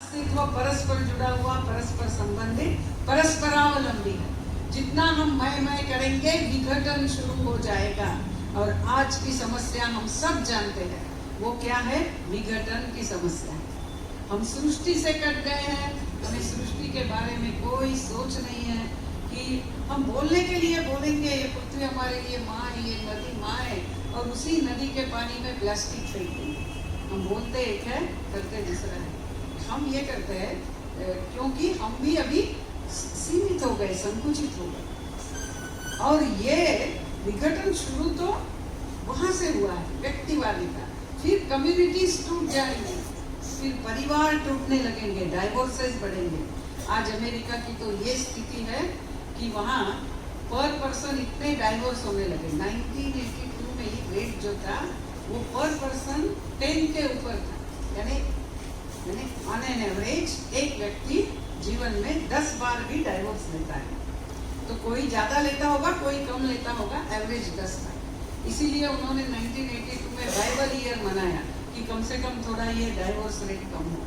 अस्तित्व परस्पर जुड़ा हुआ, परस्पर संबंधित, परस्परावलंबी है। जितना हम मैं करेंगे विघटन शुरू हो जाएगा। और आज की समस्या हम सब जानते हैं, वो क्या है? विघटन की समस्या है। हम सृष्टि से कट गए हैं, हमें सृष्टि के बारे में कोई सोच नहीं है कि हम बोलने के लिए बोलेंगे ये पृथ्वी हमारे लिए माँ है, ये नदी माँ है, और उसी नदी के पानी में प्लास्टिक फेंक देंगे। हम बोलते एक है, करते दूसरा है। हम ये करते हैं क्योंकि हम भी अभी सीमित हो गए, संकुचित हो गए। और ये विघटन शुरू तो वहां से हुआ है, व्यक्तिवादी का। फिर कम्युनिटीज टूट जाएंगे, फिर परिवार टूटने लगेंगे, डाइवोर्सेस बढ़ेंगे। आज अमेरिका की तो ये स्थिति है कि वहाँ पर पर्सन इतने डाइवोर्स होने लगे। 1982 में ही रेट जो था वो पर पर्सन 10 के ऊपर था। यानी ऑन एन एवरेज एक व्यक्ति जीवन में 10 बार भी डाइवोर्स लेता है। तो कोई ज्यादा लेता होगा, कोई कम लेता होगा, एवरेज 10 था। इसीलिए उन्होंने 1982 में बाइबल ईयर मनाया कि कम से कम थोड़ा ये डाइवोर्स रेट कम हो।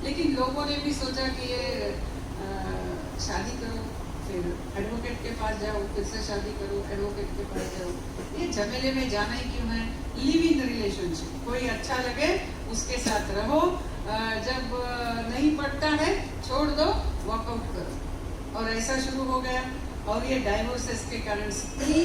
लेकिन लोगों ने भी सोचा कि ये शादी करो, फिर एडवोकेट के पास जाओ, फिर से शादी करो, एडवोकेट के पास जाओ, ये झमेले में जाना ही क्यों है? लिव इन रिलेशनशिप, कोई अच्छा लगे उसके साथ रहो, जब नहीं पड़ता है छोड़ दो, वॉकआउट करो। और ऐसा शुरू हो गया। और ये डाइवोर्सेस के कारण स्त्री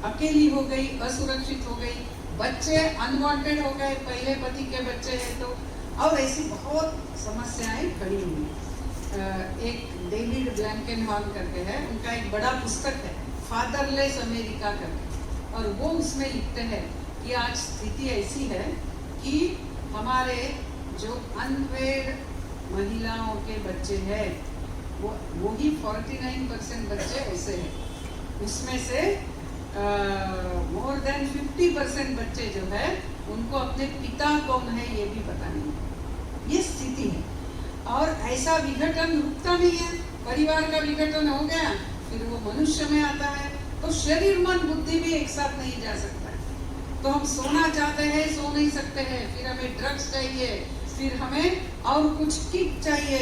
अकेली हो गई, असुरक्षित हो गई, बच्चे अनवांटेड हो गए, पहले पति के बच्चे हैं तो। और ऐसी बहुत समस्याएं खड़ी हुई। एक डेविड ब्लैंकेनहॉल करके है, उनका एक बड़ा पुस्तक है फादरलेस अमेरिका करके, और वो उसमें लिखते हैं कि आज स्थिति ऐसी है कि हमारे जो अनवेड महिलाओं के बच्चे हैं वो ही 49% बच्चे ऐसे हैं। उसमें से मोर देन 50% बच्चे जो है उनको अपने पिता कौन है ये भी पता नहीं। ये स्थिति है। और ऐसा विघटन रुकता नहीं है। परिवार का विघटन हो गया, फिर वो मनुष्य में आता है, तो शरीर मन बुद्धि भी एक साथ नहीं जा सकता है। तो हम सोना चाहते हैं, सो नहीं सकते हैं, फिर हमें ड्रग्स चाहिए, फिर हमें और कुछ किक चाहिए,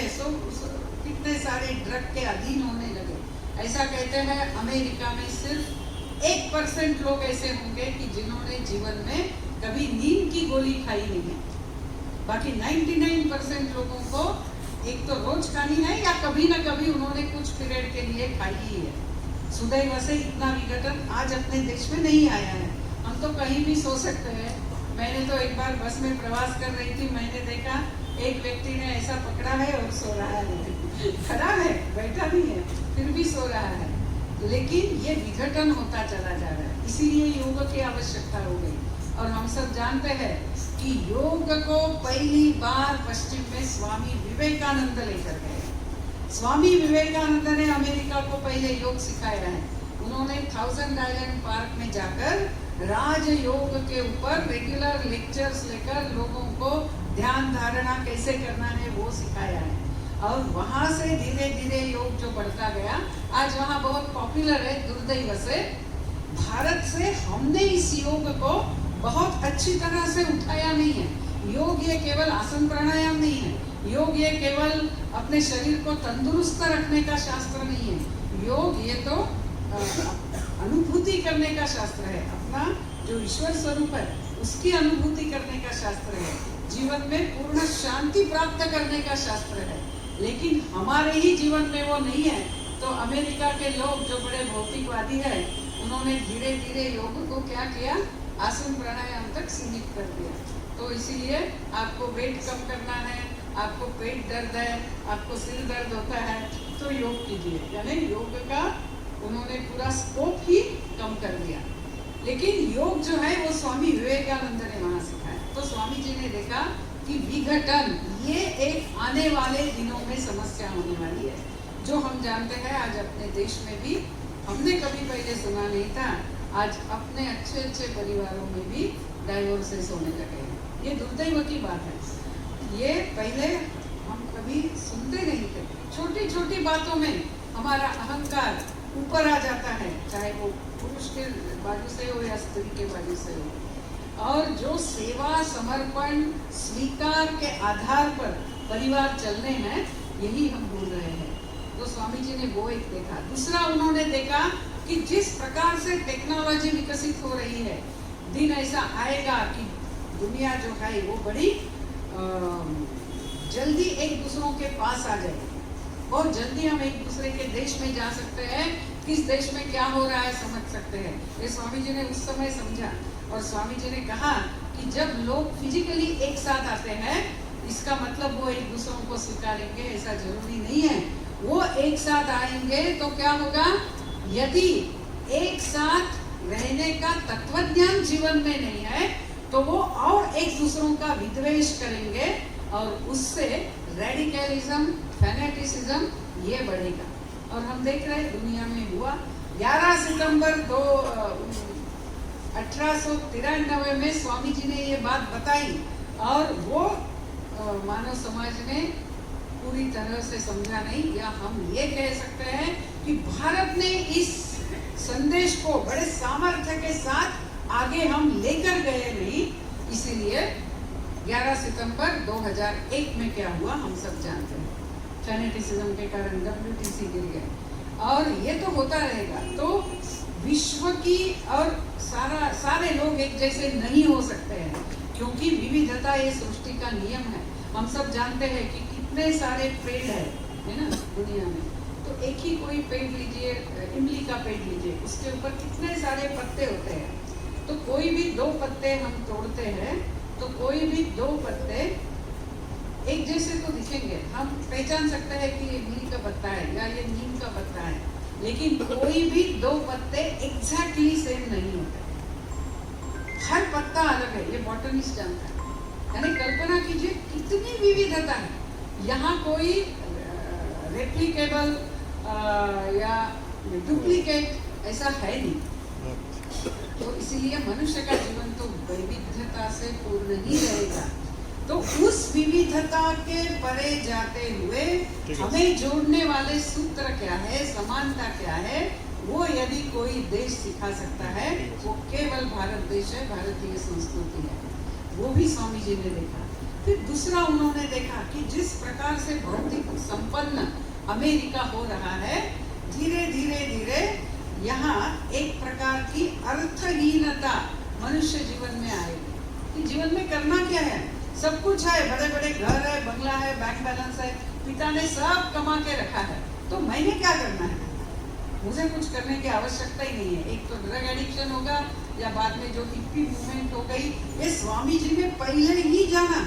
कितने सारे ड्रग के अधीन होने लगे। ऐसा कहते हैं अमेरिका में सिर्फ 1% लोग ऐसे होंगे कि जिन्होंने जीवन में कभी नींद की गोली खाई नहीं है। बाकी 99% लोगों को एक तो रोज खानी है या कभी ना कभी उन्होंने कुछ पीरियड के लिए खाई ही है। सुदैव से इतना विघटन आज अपने देश में नहीं आया है। हम तो कहीं भी सो सकते हैं। मैंने तो एक बार बस में प्रवास कर रही थी, मैंने देखा एक व्यक्ति ने ऐसा पकड़ा है और सो रहा है, खड़ा है, बैठा नहीं है, फिर भी सो रहा है। लेकिन ये विघटन होता चला जा रहा है, इसीलिए योग की आवश्यकता हो गई। और हम सब जानते हैं कि योग को पहली बार पश्चिम में स्वामी विवेकानंद लेकर गए। स्वामी विवेकानंद ने अमेरिका को पहले योग सिखाया है। उन्होंने 1000 आइलैंड पार्क में जाकर राजयोग के ऊपर रेगुलर लेक्चर्स लेकर लोगों को ध्यान धारणा कैसे करना है वो सिखाया है। और वहां से धीरे धीरे योग जो बढ़ता गया, आज वहां बहुत पॉपुलर है। दुर्दैव से भारत से हमने इस योग को बहुत अच्छी तरह से उठाया नहीं है। योग ये केवल आसन प्राणायाम नहीं है। योग ये केवल अपने शरीर को तंदुरुस्त रखने का शास्त्र नहीं है। योग ये तो अनुभूति करने का शास्त्र है। अपना जो ईश्वर स्वरूप है उसकी अनुभूति करने का शास्त्र है। जीवन में पूर्ण शांति प्राप्त करने का शास्त्र है। लेकिन हमारे ही जीवन में वो नहीं है। तो अमेरिका के लोग जो बड़े भौतिकवादी है, उन्होंने धीरे धीरे योग को क्या किया, आसन प्राणायाम तक सीमित कर दिया। तो इसीलिए आपको वेट कम करना है, आपको पेट दर्द है, आपको सिर दर्द होता है, तो योग कीजिए। यानी योग का उन्होंने पूरा स्कोप ही कम कर दिया। लेकिन योग जो है वो स्वामी विवेकानंद ने वहां सिखाया। तो स्वामी जी ने देखा कि विघटन ये एक आने वाले दिनों में समस्या होने वाली है, जो हम जानते हैं आज अपने देश में भी हमने कभी पहले सुना नहीं था। आज अपने अच्छे अच्छे परिवारों में भी डाइवोर्सेस होने लगे हैं। ये दुर्दैव की बात है। ये पहले हम कभी सुनते नहीं थे। छोटी छोटी बातों में हमारा अहंकार ऊपर आ जाता है, चाहे वो पुरुष के बाजू से हो या स्त्री के बाजू से हो। और जो सेवा समर्पण स्वीकार के आधार पर परिवार चलने हैं, यही हम भूल रहे हैं। तो स्वामी जी ने वो एक देखा। दूसरा उन्होंने देखा कि जिस प्रकार से टेक्नोलॉजी विकसित हो रही है, दिन ऐसा आएगा कि दुनिया जो है वो बड़ी जल्दी एक दूसरों के पास आ जाएगी। बहुत जल्दी हम एक दूसरे के देश में जा सकते हैं, किस देश में क्या हो रहा है समझ सकते हैं। ये स्वामी जी ने उस समय समझा, और स्वामी जी ने कहा कि जब लोग फिजिकली एक साथ आते हैं, इसका मतलब वो एक दूसरों को स्वीकारेंगे ऐसा जरूरी नहीं है। वो एक साथ आएंगे तो क्या होगा, यदि एक साथ रहने का तत्वज्ञान जीवन में नहीं है तो वो और एक दूसरों का विद्वेष करेंगे, और उससे रेडिकलिज्म, फैनेटिसिज्म ये बढ़ेगा। और हम देख रहे हैं दुनिया में हुआ। 11 सितंबर 1893 में स्वामी जी ने ये बात बताई, और वो मानव समाज ने पूरी तरह से समझा नहीं, या हम ये कह सकते हैं कि भारत ने इस संदेश को बड़े सामर्थ्य के साथ आगे हम लेकर गए नहीं। इसीलिए 11 सितंबर 2001 में क्या हुआ हम सब जानते हैं। फैनेटिसिज्म के कारण WTC गिर गए, और ये तो होता रहेगा। तो विश्व की और सारे लोग एक जैसे नहीं हो सकते हैं, क्योंकि विविधता ये सृष्टि का नियम है। हम सब जानते हैं कि कितने सारे पेड़ है ना दुनिया में। तो एक ही कोई पेड़ लीजिए, इमली का पेड़ लीजिए, उसके ऊपर कितने सारे पत्ते होते हैं। तो कोई भी 2 पत्ते हम तोड़ते हैं तो कोई भी 2 पत्ते एक जैसे तो दिखेंगे, हम पहचान सकते हैं कि ये नीम का पत्ता है या ये नीम का पत्ता है, लेकिन कोई भी 2 पत्ते एग्जैक्टली सेम नहीं होते। हर पत्ता अलग है, ये बॉटनिस्ट जानता है। यानी कल्पना कीजिए कितनी विविधता है। यहाँ कोई रेप्लिकेबल या डुप्लीकेट ऐसा है नहीं। तो इसीलिए मनुष्य का जीवन तो विविधता से पूर्ण ही रहेगा। तो उस विविधता के परे जाते हुए हमें जोड़ने वाले सूत्र क्या है, समानता क्या है, वो यदि कोई देश सिखा सकता है वो केवल भारत देश है, भारतीय संस्कृति है। वो भी स्वामी जी ने देखा। फिर दूसरा उन्होंने देखा कि जिस प्रकार से भौतिक संपन्न अमेरिका हो रहा है, धीरे धीरे धीरे यहाँ एक प्रकार की अर्थहीनता मनुष्य जीवन में आएगी कि जीवन में करना क्या है। सब कुछ है, बड़े बड़े घर है, बंगला है, बैंक बैलेंस है, पिता ने सब कमा के रखा है, तो मैंने क्या करना है, मुझे कुछ करने की आवश्यकता ही नहीं है। एक तो ड्रग एडिक्शन होगा, या बाद में जो हिप्पी मूवमेंट हो गई, ये स्वामी जी ने पहले ही जाना।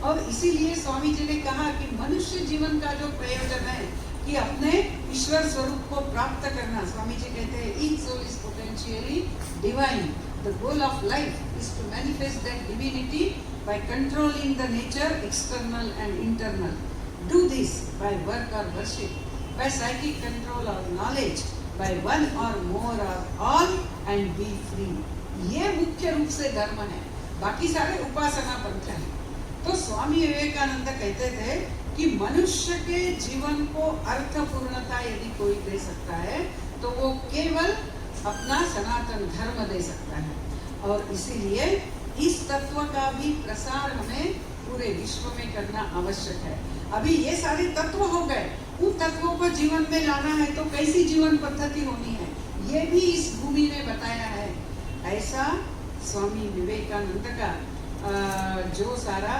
और इसीलिए स्वामी जी ने कहा कि मनुष्य जीवन का जो प्रयोजन है कि अपने ईश्वर स्वरूप को प्राप्त करना। स्वामी जी कहते हैं each soul is potentially divine, the goal of life is to manifest that divinity by controlling the nature external and internal. Do this by work or worship, by psychic control or knowledge, by one or more or all, and be free. ये मुख्य रूप से धर्म है, बाकी सारे उपासना पंथ है। तो स्वामी विवेकानंद कहते थे कि मनुष्य के जीवन को अर्थपूर्णता यदि कोई दे सकता है तो वो केवल अपना सनातन धर्म दे सकता है। और इसीलिए इस तत्व का भी प्रसार हमें पूरे विश्व में करना आवश्यक है। अभी ये सारे तत्व हो गए, उन तत्वों को जीवन में लाना है तो कैसी जीवन पद्धति होनी है, ये भी इस भूमि ने बताया है। ऐसा स्वामी विवेकानंद का जो सारा,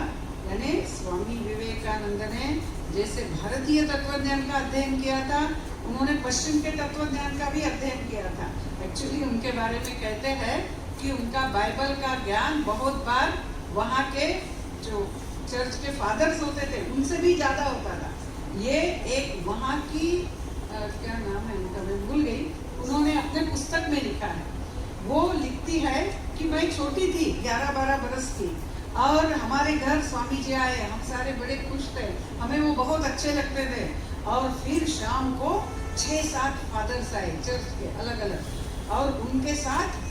यानी स्वामी विवेकानंद ने जैसे भारतीय तत्वज्ञान का अध्ययन किया था, उन्होंने पश्चिम के तत्वज्ञान का भी अध्ययन किया था। एक्चुअली उनके बारे में कहते हैं कि उनका बाइबल का ज्ञान बहुत बार वहाँ के जो चर्च के फादर्स होते थे उनसे भी ज़्यादा होता था। ये एक वहाँ की क्या नाम है उनका, मैं भूल गई, उन्होंने अपने पुस्तक में लिखा है। वो लिखती है कि मैं छोटी थी, 11-12 बरस की, और हमारे घर स्वामी जी आए, हम सारे बड़े खुश थे, हमें वो बहुत अच्छे लगते थे। और फिर शाम को 6-7 फादर्स आए चर्च के अलग अलग, और उनके साथ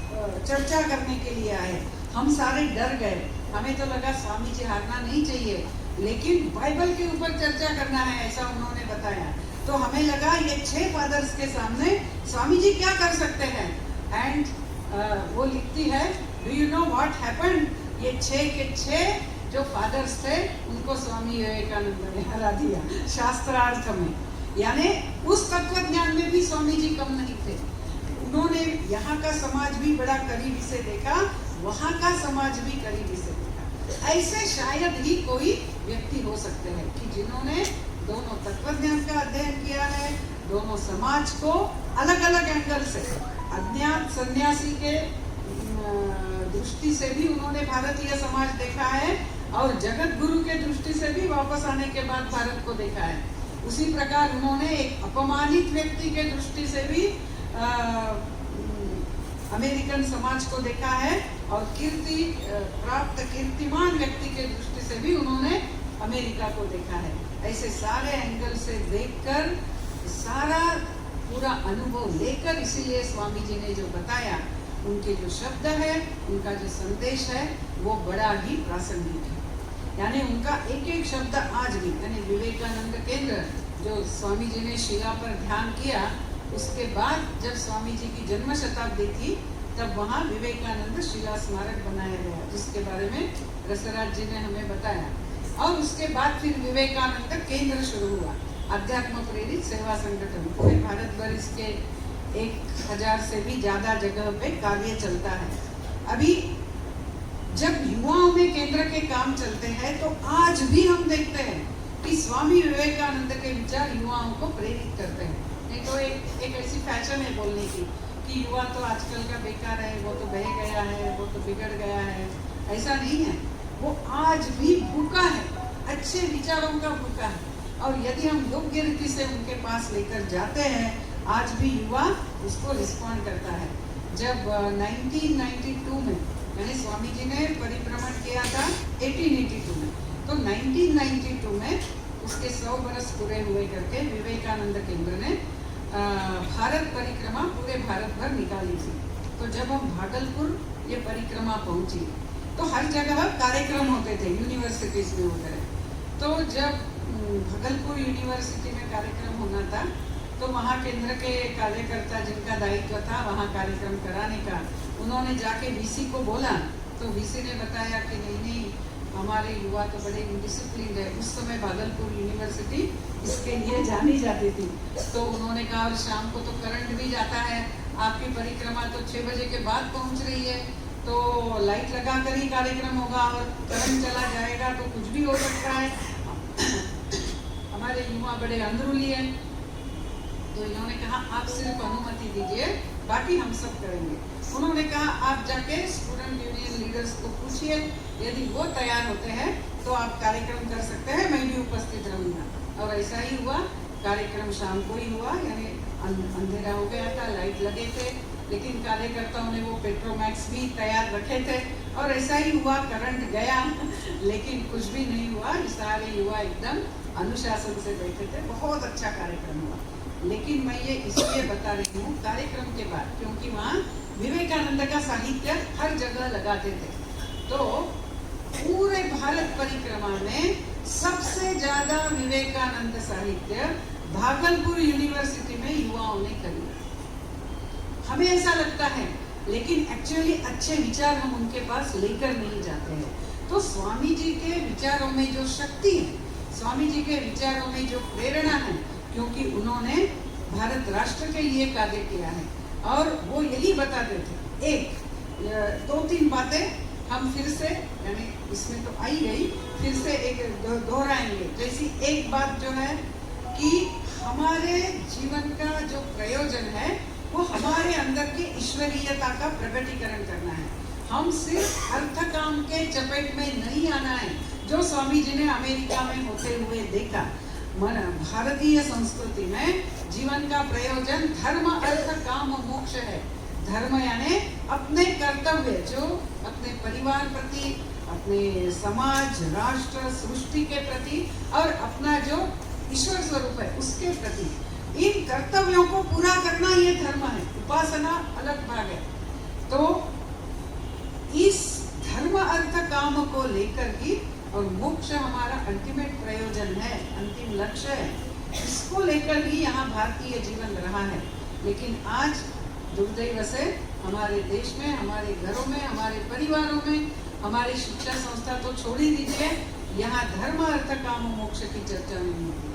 चर्चा करने के लिए आए। हम सारे डर गए, हमें तो लगा स्वामी जी हारना नहीं चाहिए, लेकिन बाइबल के ऊपर चर्चा करना है ऐसा उन्होंने बताया। तो हमें लगा ये 6 फादर्स के सामने स्वामी जी क्या कर सकते हैं। एंड वो लिखती है, do you know what happened, ये 6 के 6 जो फादर्स थे उनको स्वामी विवेकानंद ने हरा दिया शास्त्रार्थ में, यानी उस तत्व ज्ञान में भी स्वामी जी कम नहीं थे। उन्होंने यहाँ का समाज भी बड़ा करीबी से देखा, वहाँ का समाज भी करीबी से देखा। ऐसे शायद ही कोई व्यक्ति हो सकते हैं कि जिन्होंने दोनों तत्व ज्ञान का अध्ययन किया है, दोनों समाज को अलग अलग एंगल से, अज्ञात सन्यासी के दृष्टि से भी उन्होंने भारतीय समाज देखा है और जगत गुरु के दृष्टि से भी वापस आने के बाद भारत को देखा है। उसी प्रकार उन्होंने एक अपमानित व्यक्ति के दृष्टि से भी अमेरिकन समाज को देखा है और कीर्ति प्राप्त कीर्तिमान व्यक्ति के दृष्टि से भी उन्होंने अमेरिका को देखा है। ऐसे सारे एंगल से देखकर सारा पूरा अनुभव लेकर, इसीलिए स्वामी जी ने जो बताया, उनके जो शब्द है, उनका जो संदेश है, वो बड़ा ही प्रासंगिक है। यानी उनका एक एक शब्द आज भी, यानी विवेकानंद केंद्र जो स्वामी जी ने शिला पर ध्यान किया, उसके बाद जब स्वामी जी की जन्म शताब्दी थी तब वहाँ विवेकानंद शिला स्मारक बनाया गया, जिसके बारे में रसराज जी ने हमें बताया। और उसके बाद फिर विवेकानंद केंद्र शुरू हुआ, अध्यात्म प्रेरित सेवा संगठन। पूरे भारत भर इसके 1000 से भी ज्यादा जगह पे कार्य चलता है। अभी जब युवाओं में केंद्र के काम चलते हैं तो आज भी हम देखते हैं कि स्वामी विवेकानंद के विचार युवाओं को प्रेरित करते हैं। नहीं तो एक ऐसी फैशन है बोलने की कि युवा तो आजकल का बेकार है, वो तो बह गया है, वो तो बिगड़ गया है। ऐसा नहीं है, वो आज भी भूखा है, अच्छे विचारों का भूखा है। और यदि हम योग्य रीति से उनके पास लेकर जाते हैं, आज भी युवा उसको रिस्पॉन्ड करता है। जब 1992 में, यानी स्वामी जी ने परिभ्रमण किया था 1882 में, तो 1992 में उसके 100 बरस पूरे हुए करके विवेकानंद केंद्र ने भारत परिक्रमा पूरे भारत भर निकाली थी। तो जब हम भागलपुर ये परिक्रमा पहुंची तो हर जगह कार्यक्रम होते थे, यूनिवर्सिटीज में होते रहे। तो जब भागलपुर यूनिवर्सिटी में कार्यक्रम होना था तो वहाँ केंद्र के कार्यकर्ता जिनका दायित्व था वहाँ कार्यक्रम कराने का, उन्होंने जाके वीसी को बोला तो वीसी ने बताया कि नहीं, हमारे युवा तो बड़े इंडिसिप्लिन है। उस समय भागलपुर यूनिवर्सिटी इसके लिए जानी जाती थी। तो उन्होंने कहा और शाम को तो करंट भी जाता है, आपकी परिक्रमा तो 6 बजे के बाद पहुंच रही है, तो लाइट लगा कर ही कार्यक्रम होगा और करंट चला जाएगा तो कुछ भी हो सकता है। हमारे युवा बड़े अंदरूनी है, तो इन्होंने कहा आप सिर्फ अनुमति दीजिए, बाकी हम सब करेंगे। उन्होंने कहा आप जाके स्टूडेंट यूनियन लीडर्स को पूछिए, यदि वो तैयार होते हैं तो आप कार्यक्रम कर सकते हैं, मैं भी उपस्थित रहूंगा। और ऐसा ही हुआ, कार्यक्रम शाम को ही हुआ, यानी अंधेरा हो गया था, लाइट लगे थे, लेकिन कार्यकर्ताओं ने वो पेट्रोमैक्स भी तैयार रखे थे और ऐसा ही हुआ, करंट गया लेकिन कुछ भी नहीं हुआ। सारे युवा एकदम अनुशासन से बैठे थे, बहुत अच्छा कार्यक्रम हुआ। लेकिन मैं ये इसलिए बता रही हूँ कार्यक्रम के बाद, क्योंकि वहाँ विवेकानंद का साहित्य हर जगह लगाते थे। तो पूरे भारत परिक्रमा में सबसे ज्यादा विवेकानंद साहित्य भागलपुर यूनिवर्सिटी में युवाओं ने खरीदा। हमें ऐसा लगता है, लेकिन एक्चुअली अच्छे विचार हम उनके पास लेकर नहीं जाते हैं। तो स्वामी जी के विचारों में जो शक्ति है, स्वामी जी के विचारों में जो प्रेरणा है, क्योंकि उन्होंने भारत राष्ट्र के लिए कार्य किया है और वो यही बताते थे। एक 2-3 बातें हम फिर से, यानी इसमें तो आई गई, फिर से एक दोहराएंगे। जैसी एक बात जो है कि हमारे जीवन का जो प्रयोजन है वो हमारे अंदर की ईश्वरीयता का प्रकटीकरण करना है। हम सिर्फ अर्थ काम के चपेट में नहीं आना है, जो स्वामी जी ने अमेरिका में होते हुए देखा। भारतीय संस्कृति में जीवन का प्रयोजन धर्म अर्थ काम मोक्ष है। धर्म यानी अपने कर्तव्य, जो अपने परिवार प्रति, अपने समाज, राष्ट्र, सृष्टि के प्रति और अपना जो ईश्वर स्वरूप है उसके प्रति, इन कर्तव्यों को पूरा करना ये धर्म है। उपासना अलग भाग है। तो इस धर्म अर्थ काम को लेकर ही, और मोक्ष हमारा अल्टीमेट प्रयोजन है, अंतिम लक्ष्य है, इसको लेकर ही यहाँ भारतीय जीवन रहा है। लेकिन आज दुर्दैव से हमारे देश में, हमारे घरों में, हमारे परिवारों में हमारी शिक्षा संस्था तो छोड़ ही दीजिए, यहाँ धर्म अर्थ काम मोक्ष की चर्चा नहीं होती।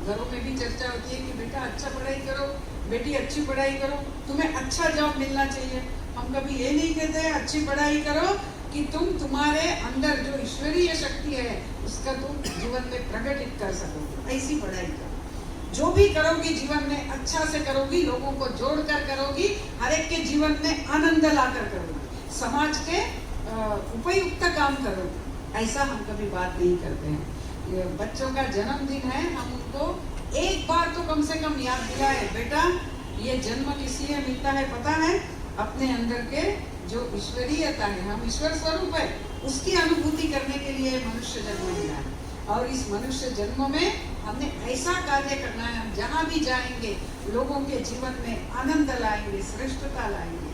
घरों में भी चर्चा होती है कि बेटा अच्छा पढ़ाई करो, बेटी अच्छी पढ़ाई करो, तुम्हें अच्छा जॉब मिलना चाहिए। हम कभी ये नहीं कहते हैं अच्छी पढ़ाई करो कि तुम तुम्हारे अंदर जो ईश्वरीय शक्ति है उसका तुम जीवन में प्रकटित कर सको। ऐसी पढ़ाई करो, जो भी करोगी जीवन में अच्छा से करोगी, लोगों को जोड़कर करोगी, हर एक के जीवन में आनंद लाकर करोगी, समाज के उपयुक्त काम करोगी। ऐसा हम कभी बात नहीं करते हैं। ये बच्चों का जन्मदिन है, हम उनको एक बार तो कम से कम याद दिलाए, बेटा ये जन्म किस लिए मिलता है पता है? अपने अंदर के जो ईश्वरीयता है, हम ईश्वर स्वरूप है, उसकी अनुभूति करने के लिए मनुष्य जन्म मिला है। और इस मनुष्य जन्म में हमने ऐसा कार्य करना है, हम जहाँ भी जाएंगे लोगों के जीवन में आनंद लाएंगे, श्रेष्ठता लाएंगे,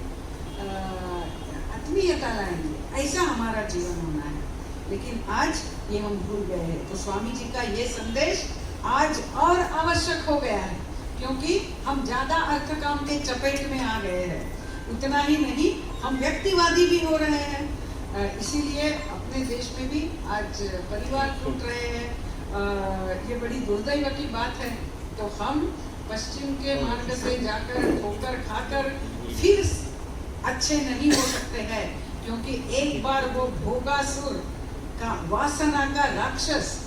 आत्मीयता लाएंगे, ऐसा हमारा जीवन होना है। लेकिन आज ये हम भूल गए हैं। तो स्वामी जी का ये संदेश आज और आवश्यक हो गया है, क्योंकि हम ज्यादा अर्थ काम के चपेट में आ गए हैं। उतना ही नहीं, हम व्यक्तिवादी भी हो रहे हैं। इसीलिए अपने देश में भी आज परिवार टूट रहे हैं। ये बड़ी दुर्दैव की बात है। तो हम पश्चिम के मार्ग से जाकर ठोकर खाकर फिर अच्छे नहीं हो सकते हैं, क्योंकि एक बार वो भोगासुर का, वासना का राक्षस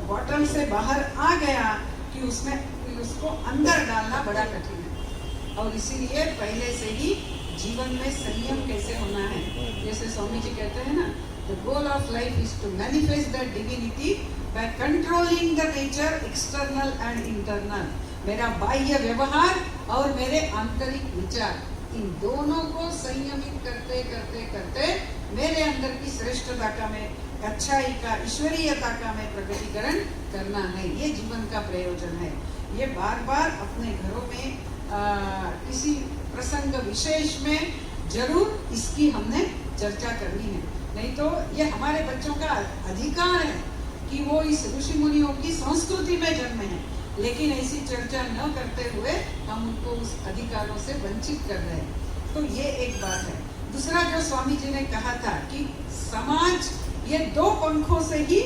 बॉटल से बाहर आ गया कि उसको अंदर डालना बड़ा कठिन है। और इसीलिए पहले से ही जीवन में संयम कैसे होना है, जैसे स्वामी जी कहते हैं ना, the goal of life is to manifest the divinity by controlling the nature external and internal. मेरा बाह्य व्यवहार और मेरे आंतरिक विचार, इन दोनों को संयमित करते करते करते मेरे अंदर की श्रेष्ठता का, में अच्छाई का, ईश्वरीयता का मैं प्रकटीकरण करना है। ये जीवन का प्रयोजन है। ये बार बार अपने घरों में किसी प्रसंग विशेष में जरूर इसकी हमने चर्चा करनी है। नहीं तो ये हमारे बच्चों का अधिकार है कि वो इस ऋषि मुनियों की संस्कृति में जन्मे हैं, लेकिन ऐसी चर्चा न करते हुए हम उनको उस अधिकारों से वंचित कर रहे हैं। तो ये एक बात है। दूसरा जो स्वामी जी ने कहा था कि समाज ये दो पंखों से ही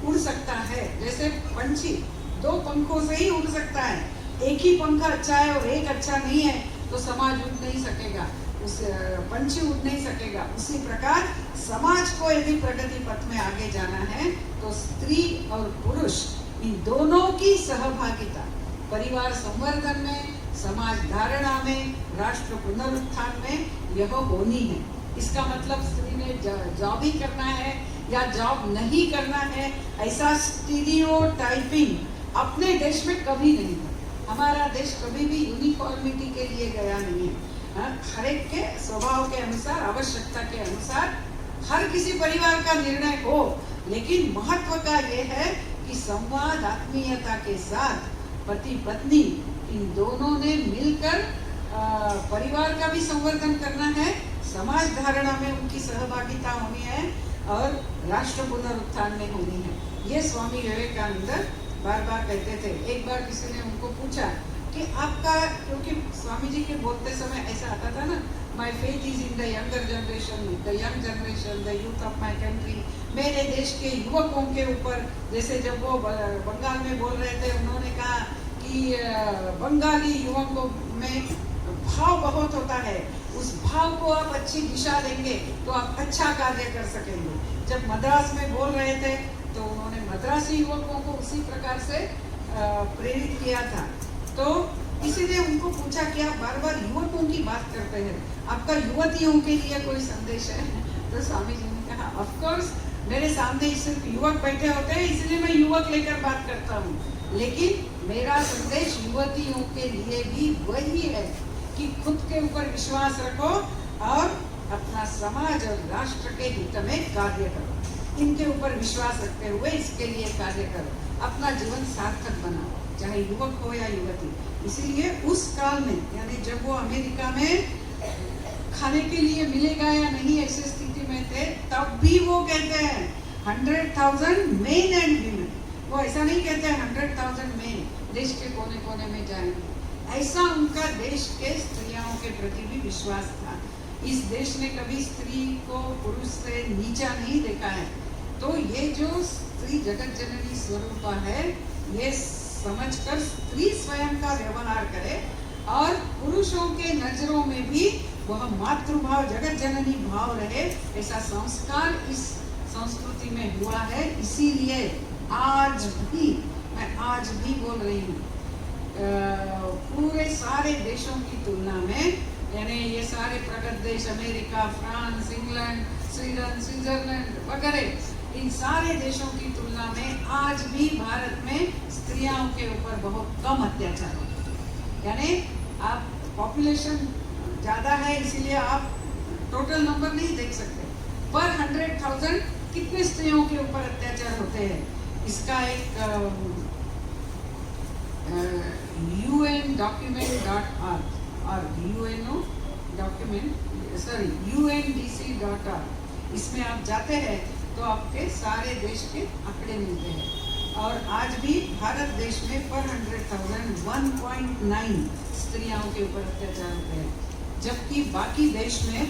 उड़ सकता है। जैसे पंछी दो पंखों से ही उड़ सकता है, एक ही पंखा अच्छा है और एक अच्छा नहीं है तो समाज उड़ नहीं सकेगा, उस पंछी उड़ नहीं सकेगा। उसी प्रकार समाज को यदि प्रगति पथ में आगे जाना है तो स्त्री और पुरुष इन दोनों की सहभागिता परिवार संवर्धन में, समाज धारणा में, राष्ट्र पुनरुत्थान में यह होनी है। इसका मतलब स्त्री ने जॉब ही करना है या जॉब नहीं करना है, ऐसा स्टीरियोटाइपिंग अपने देश में कभी नहीं था। हमारा देश कभी भी यूनिफॉर्मिटी के लिए गया नहीं है। हर एक के स्वभाव के अनुसार, आवश्यकता के अनुसार हर किसी परिवार का निर्णय हो, लेकिन महत्व का ये है कि संवाद, आत्मीयता के साथ पति पत्नी इन दोनों ने मिलकर परिवार का भी संवर्धन करना है, समाज धारणा में उनकी सहभागिता होनी है और राष्ट्र पुनरुत्थान में होनी है। ये स्वामी विवेकानंद बार बार कहते थे। एक बार किसी ने उनको पूछा कि आपका, क्योंकि स्वामी जी के बोलते समय ऐसा आता था ना, my faith is in the younger generation, the young generation, the youth of my country. मेरे देश के युवकों के ऊपर, जैसे जब वो बंगाल में बोल रहे थे, उन्होंने कहा कि बंगाली युवकों में भाव बहुत होता है, उस भाव को आप अच्छी दिशा देंगे तो आप अच्छा कार्य कर सकेंगे। जब मद्रास में बोल रहे थे तो उन्होंने मद्रासी युवकों को उसी प्रकार से प्रेरित किया था। तो किसी ने उनको पूछा कि आप बार बार युवकों की बात करते हैं, आपका युवतियों के लिए कोई संदेश है? तो स्वामी जी ने कहा, ऑफ कोर्स मेरे सामने सिर्फ युवक बैठे होते हैं, इसलिए मैं युवक लेकर बात करता हूँ, लेकिन मेरा संदेश युवतियों के लिए भी वही है कि खुद के ऊपर विश्वास रखो और अपना समाज और राष्ट्र के हित में कार्य करो। इनके ऊपर विश्वास रखते हुए इसके लिए कार्य करो, अपना जीवन सार्थक बनाओ, चाहे युवक हो या युवती। इसीलिए उस काल में, यानी जब वो अमेरिका में खाने के लिए मिलेगा या नहीं ऐसी स्थिति में थे, तब भी वो कहते हैं 100,000 मेन एंड वीमेन। वो ऐसा नहीं कहते हैं 100,000 मेन देश के कोने कोने में जाएंगे। ऐसा उनका देश के स्त्रियों के प्रति भी विश्वास था। इस देश ने कभी स्त्री को पुरुष से नीचा नहीं देखा है। तो ये जो स्त्री जगत जननी स्वरूपा है, ये समझकर स्त्री स्वयं का व्यवहार करे और पुरुषों के नजरों में भी वह मातृभाव जगत जननी भाव रहे, ऐसा संस्कार इस संस्कृति में हुआ है। इसीलिए आज भी, मैं आज भी बोल रही हूँ, पूरे सारे देशों की तुलना में, यानी ये सारे प्रगत देश अमेरिका, फ्रांस, इंग्लैंड, स्विट्जरलैंड वगैरह, इन सारे देशों की तुलना में आज भी भारत में स्त्रियों के ऊपर बहुत कम अत्याचार होता है। यानी आप पॉपुलेशन ज़्यादा है इसीलिए आप टोटल नंबर नहीं देख सकते, पर 100,000 कितने स्त्रियों के ऊपर अत्याचार होते हैं। इसका एक UNDC.org, इसमें आप जाते हैं तो आपके सारे देश के आंकड़े मिलते हैं। और आज भी भारत देश में पर 100,000 1.9 स्त्रियों के ऊपर अत्याचार होते हैं, जबकि बाकी देश में